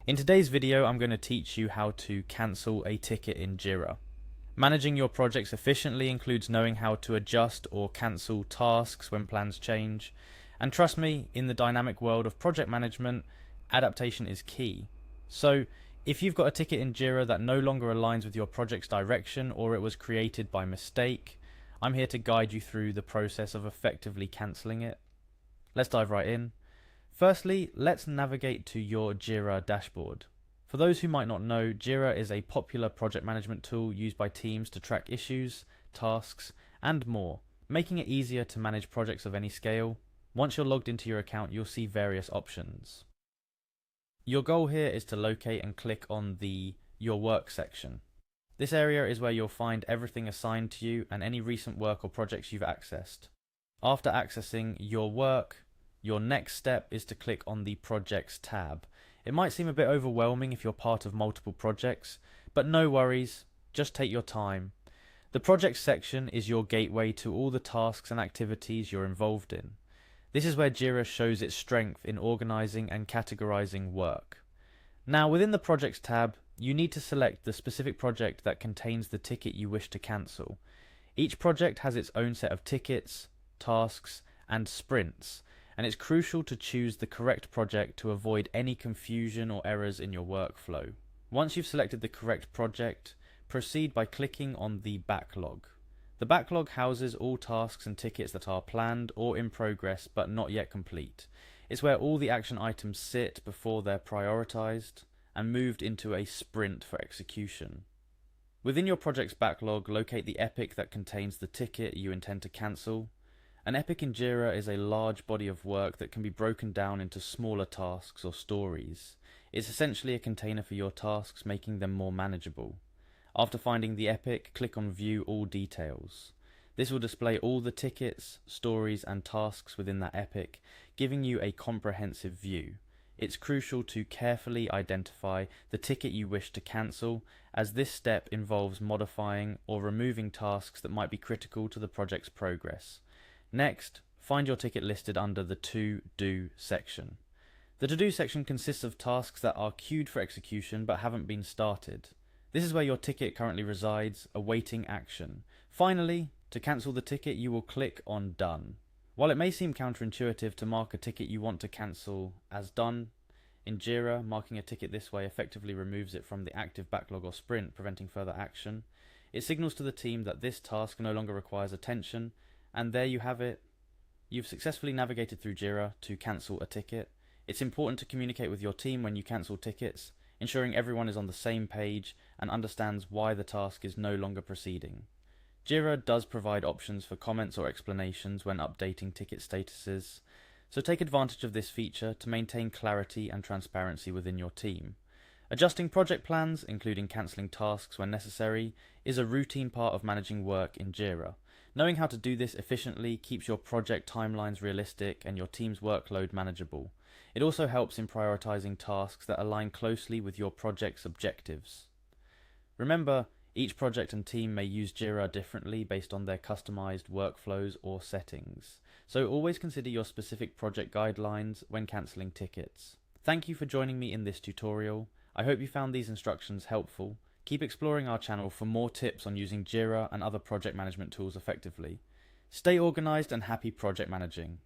In today's video, I'm going to teach you how to cancel a ticket in Jira. Managing your projects efficiently includes knowing how to adjust or cancel tasks when plans change. And trust me, in the dynamic world of project management, adaptation is key. So, if you've got a ticket in Jira that no longer aligns with your project's direction or it was created by mistake, I'm here to guide you through the process of effectively cancelling it. Let's dive right in. Firstly, let's navigate to your Jira dashboard. For those who might not know, Jira is a popular project management tool used by teams to track issues, tasks, and more, making it easier to manage projects of any scale. Once you're logged into your account, you'll see various options. Your goal here is to locate and click on the Your Work section. This area is where you'll find everything assigned to you and any recent work or projects you've accessed. After accessing Your Work, your next step is to click on the Projects tab. It might seem a bit overwhelming if you're part of multiple projects, but no worries, just take your time. The Projects section is your gateway to all the tasks and activities you're involved in. This is where Jira shows its strength in organizing and categorizing work. Now, within the Projects tab, you need to select the specific project that contains the ticket you wish to cancel. Each project has its own set of tickets, tasks, and sprints, and it's crucial to choose the correct project to avoid any confusion or errors in your workflow. Once you've selected the correct project, proceed by clicking on the backlog. The backlog houses all tasks and tickets that are planned or in progress but not yet complete. It's where all the action items sit before they're prioritized and moved into a sprint for execution. Within your project's backlog, locate the epic that contains the ticket you intend to cancel. An epic in Jira is a large body of work that can be broken down into smaller tasks or stories. It's essentially a container for your tasks, making them more manageable. After finding the epic, click on View All Details. This will display all the tickets, stories, and tasks within that epic, giving you a comprehensive view. It's crucial to carefully identify the ticket you wish to cancel, as this step involves modifying or removing tasks that might be critical to the project's progress. Next, find your ticket listed under the To Do section. The To Do section consists of tasks that are queued for execution but haven't been started. This is where your ticket currently resides, awaiting action. Finally, to cancel the ticket, you will click on Done. While it may seem counterintuitive to mark a ticket you want to cancel as done, in Jira, marking a ticket this way effectively removes it from the active backlog or sprint, preventing further action. It signals to the team that this task no longer requires attention, and there you have it. You've successfully navigated through Jira to cancel a ticket. It's important to communicate with your team when you cancel tickets, ensuring everyone is on the same page and understands why the task is no longer proceeding. Jira does provide options for comments or explanations when updating ticket statuses, so take advantage of this feature to maintain clarity and transparency within your team. Adjusting project plans, including cancelling tasks when necessary, is a routine part of managing work in Jira. Knowing how to do this efficiently keeps your project timelines realistic and your team's workload manageable. It also helps in prioritizing tasks that align closely with your project's objectives. Remember, each project and team may use Jira differently based on their customized workflows or settings, so always consider your specific project guidelines when cancelling tickets. Thank you for joining me in this tutorial. I hope you found these instructions helpful. Keep exploring our channel for more tips on using Jira and other project management tools effectively. Stay organized and happy project managing.